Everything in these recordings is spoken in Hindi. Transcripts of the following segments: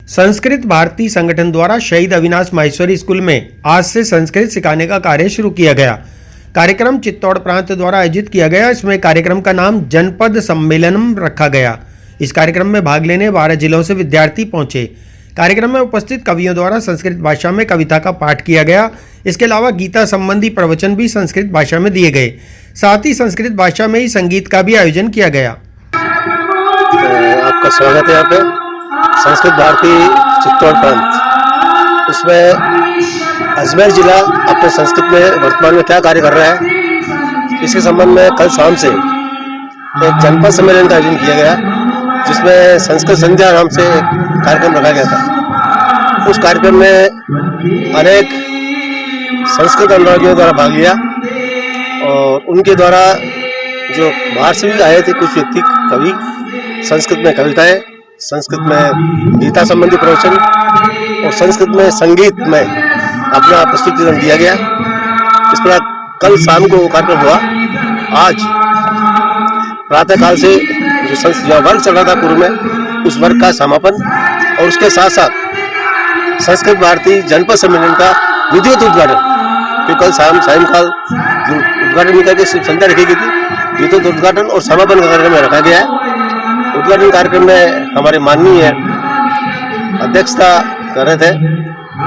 संस्कृत भारती संगठन द्वारा शहीद अविनाश माहेश्वरी स्कूल में आज से संस्कृत सिखाने का कार्य शुरू किया गया। कार्यक्रम चित्तौड़ प्रांत द्वारा आयोजित किया गया। इसमें कार्यक्रम का नाम जनपद सम्मेलनम रखा गया। इस कार्यक्रम में भाग लेने 12 जिलों से विद्यार्थी पहुंचे। कार्यक्रम में उपस्थित कवियों द्वारा संस्कृत भाषा में कविता का पाठ किया गया। इसके अलावा गीता संबंधी प्रवचन भी संस्कृत भाषा में दिए गए। साथ ही संस्कृत भाषा में ही संगीत का भी आयोजन किया गया। आपका स्वागत है यहाँ पे संस्कृत भारती चित्तौड़ प्रांत। उसमें अजमेर जिला अपने संस्कृत में वर्तमान में क्या कार्य कर रहा है, इसके संबंध में कल शाम से एक जनपद सम्मेलन का आयोजन किया गया, जिसमें संस्कृत संध्या नाम से कार्यक्रम रखा गया था। उस कार्यक्रम में अनेक संस्कृत अनुरागियों द्वारा भाग लिया और उनके द्वारा जो बाहर से भी आए थे कुछ व्यक्ति कवि, संस्कृत में कविताएं, संस्कृत में गीता संबंधी प्रवचन और संस्कृत में संगीत में अपना प्रस्तुतिकरण दिया गया। इस प्रकार कल शाम को कार्यक्रम हुआ। आज प्रातः काल से जो वर्ग चल रहा था पूर्व में, उस वर्ग का समापन और उसके साथ साथ संस्कृत भारती जनपद सम्मेलन का विधिवत उद्घाटन, क्योंकि कल सायंकाल जो उद्घाटन नहीं करके सिर्फ संध्या रखी गई थी, विधिवत उद्घाटन और समापन का कार्यक्रम में रखा गया है। उद्घाटन कार्यक्रम में हमारे माननीय अध्यक्षता कर रहे थे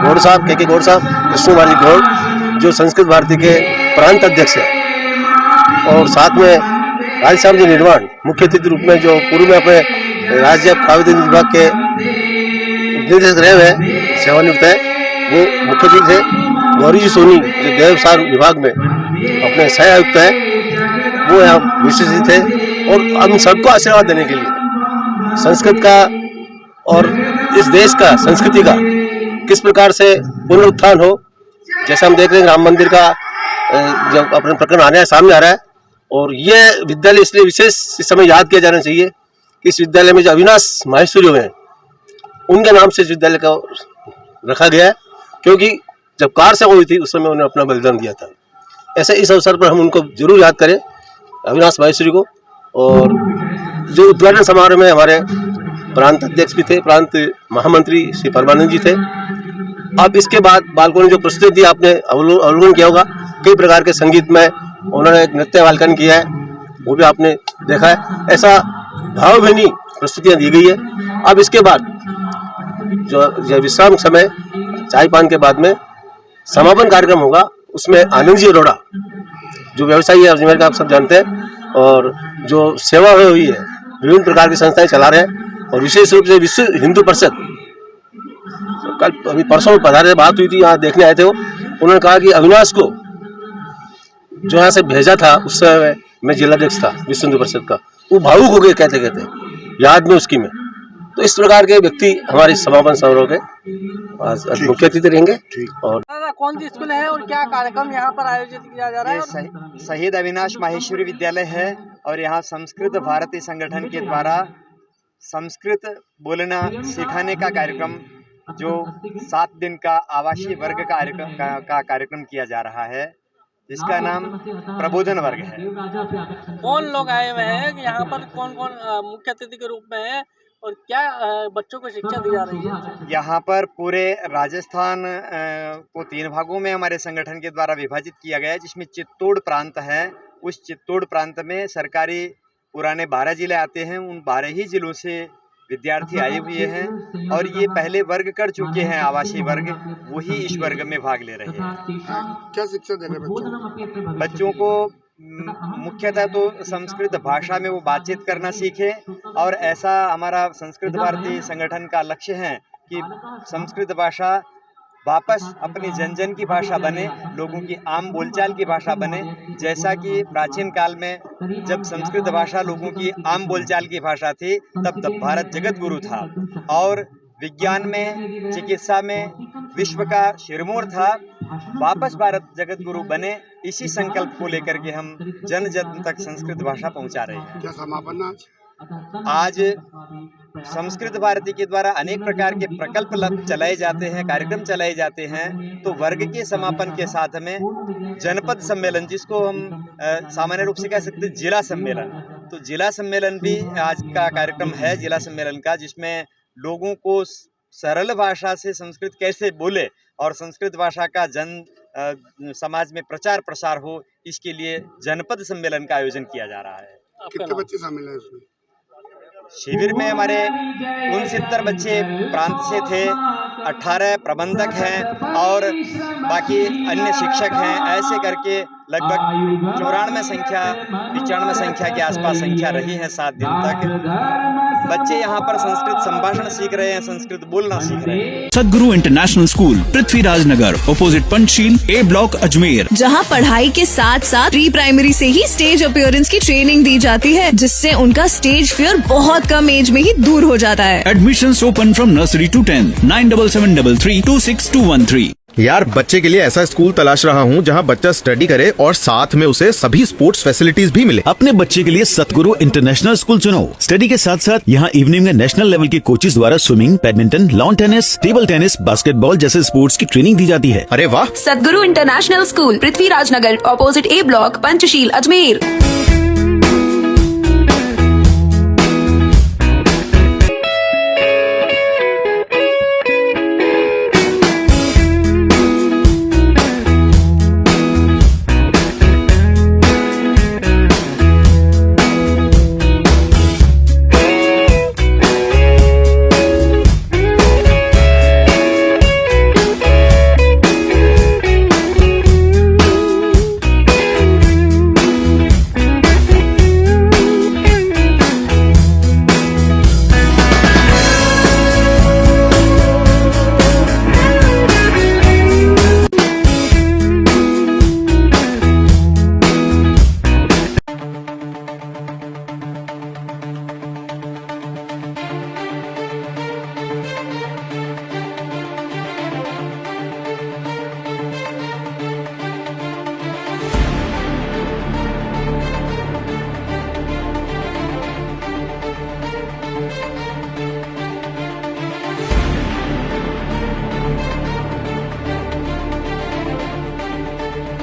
गौड़ साहब, के गौड़ साहब, कृष्ण कुमार गौड़, जो संस्कृत भारती के प्रांत अध्यक्ष हैं, और साथ में राधेश्याम जी निर्वाण मुख्य अतिथि रूप में, जो पूर्व में अपने राज्य प्राविधिक विभाग के निर्देशक रहे हुए सेवानिवृत्त है, वो मुख्य अतिथि थे। गौरी जी सोनी जो देवसार विभाग में अपने सह आयुक्त हैं, वो यहाँ विशेष थे। और हम सबको आशीर्वाद देने के लिए संस्कृत का और इस देश का संस्कृति का किस प्रकार से पुनरुत्थान हो, जैसे हम देख रहे हैं राम मंदिर का जब अपना प्रकरण सामने आ रहा है, और ये विद्यालय इसलिए विशेष इस समय याद किया जाना चाहिए कि इस विद्यालय में जो अविनाश माहेश्वरी हुए हैं, उनके नाम से इस विद्यालय का रखा गया है, क्योंकि जब कार से हुई थी उस समय उन्होंने अपना बलिदान दिया था। ऐसे इस अवसर पर हम उनको जरूर याद करें, अविनाश माहेश्वरी को। और जो उद्घाटन समारोह में हमारे प्रांत अध्यक्ष भी थे, प्रांत महामंत्री श्री परमानंद जी थे। अब इसके बाद बालकों ने जो प्रस्तुति दी, आपने अवलोकन किया होगा, कई प्रकार के संगीत में उन्होंने एक नृत्य वालकन किया है, वो भी आपने देखा है। ऐसा भावभीनी प्रस्तुतियाँ दी गई है। अब इसके बाद जो विश्राम समय चाय पान के बाद में समापन कार्यक्रम होगा, उसमें आनंद जी अरोड़ा जो व्यवसायी है अजमेर का, आप सब जानते हैं, और जो सेवा हुई है, विभिन्न प्रकार की संस्थाएं चला रहे हैं, और विशेष रूप से विश्व हिंदू परिषद कल अभी परसों पधारे बात हुई थी, यहाँ देखने आए थे वो। उन्होंने कहा कि अविनाश को जो यहाँ से भेजा था, उस समय मैं जिलाध्यक्ष था विश्व हिंदू परिषद का, वो भावुक हो गए कहते कहते याद में उसकी में। तो इस प्रकार के व्यक्ति हमारे समापन समारोह के मुख्य अतिथि रहेंगे। और कौन सी स्कूल है और क्या कार्यक्रम यहाँ पर आयोजित किया जा रहा है? शहीद अविनाश माहेश्वरी विद्यालय है, और यहाँ संस्कृत भारती संगठन के द्वारा संस्कृत बोलना सिखाने का कार्यक्रम, जो 7 दिन का आवासीय वर्ग का कार्यक्रम किया जा रहा है, जिसका नाम प्रबोधन वर्ग है। कौन लोग आए हुए हैं यहाँ पर, कौन कौन मुख्य अतिथि के रूप में है, और क्या बच्चों को शिक्षा दी जा रही है? यहाँ पर पूरे राजस्थान को 3 भागों में हमारे संगठन के द्वारा विभाजित किया गया है, जिसमें चित्तौड़ प्रांत है। उस चित्तौड़ प्रांत में सरकारी पुराने 12 जिले आते हैं। उन 12 ही जिलों से विद्यार्थी आए हुए हैं, और ये पहले वर्ग कर चुके हैं आवासीय वर्ग, वही इस वर्ग में भाग ले रहे हैं। क्या शिक्षा दे रहे हैं बच्चों को? मुख्यतः तो संस्कृत भाषा में वो बातचीत करना सीखें, और ऐसा हमारा संस्कृत भारती संगठन का लक्ष्य है कि संस्कृत भाषा वापस अपनी जन जन की भाषा बने, लोगों की आम बोलचाल की भाषा बने। जैसा कि प्राचीन काल में जब संस्कृत भाषा लोगों की आम बोलचाल की भाषा थी, तब भारत जगत गुरु था, और विज्ञान में, चिकित्सा में विश्व का शिरमोर था। वापस भारत जगत गुरु बने, इसी संकल्प को लेकर के हम जन जन तक संस्कृत भाषा पहुंचा रहे हैं। क्या समापन आज संस्कृत भारती के द्वारा अनेक प्रकार के प्रकल्प चलाए जाते हैं, कार्यक्रम चलाए जाते हैं। तो वर्ग के समापन के साथ में जनपद सम्मेलन, जिसको हम सामान्य रूप से कह सकते हैं जिला सम्मेलन, तो जिला सम्मेलन भी आज का कार्यक्रम है जिला सम्मेलन का, जिसमें लोगों को सरल भाषा से संस्कृत कैसे बोले और संस्कृत भाषा का समाज में प्रचार प्रसार हो, इसके लिए जनपद सम्मेलन का आयोजन किया जा रहा है। आपका कितने नाम? बच्चे शामिल हैं इसमें? शिविर में हमारे 69 बच्चे प्रांत से थे, 18 प्रबंधक हैं और बाकी अन्य शिक्षक हैं। ऐसे करके लगभग 94 संख्या के आसपास संख्या रही है 7 दिन तक। बच्चे यहाँ पर संस्कृत संभाषण सीख रहे हैं, संस्कृत बोलना सीख रहे हैं। सदगुरु इंटरनेशनल स्कूल, पृथ्वीराज नगर, ऑपोजिट पंचशील, ए ब्लॉक, अजमेर। जहां पढ़ाई के साथ साथ प्री प्राइमरी से ही स्टेज अपीयरेंस की ट्रेनिंग दी जाती है, जिससे उनका स्टेज फियर बहुत कम एज में ही दूर हो जाता है। Admissions open from nursery to 10, 9773326213। यार, बच्चे के लिए ऐसा स्कूल तलाश रहा हूँ जहाँ बच्चा स्टडी करे और साथ में उसे सभी स्पोर्ट्स फैसिलिटीज भी मिले। अपने बच्चे के लिए सतगुरु इंटरनेशनल स्कूल चुनो। स्टडी के साथ साथ यहाँ इवनिंग में नेशनल लेवल के कोचेज द्वारा swimming, badminton, lawn tennis, table tennis, basketball जैसे स्पोर्ट्स की ट्रेनिंग दी जाती है। अरे वाह! सदगुरु इंटरनेशनल स्कूल, पृथ्वीराज नगर, ऑपोजिट ए ब्लॉक, पंचशील, अजमेर।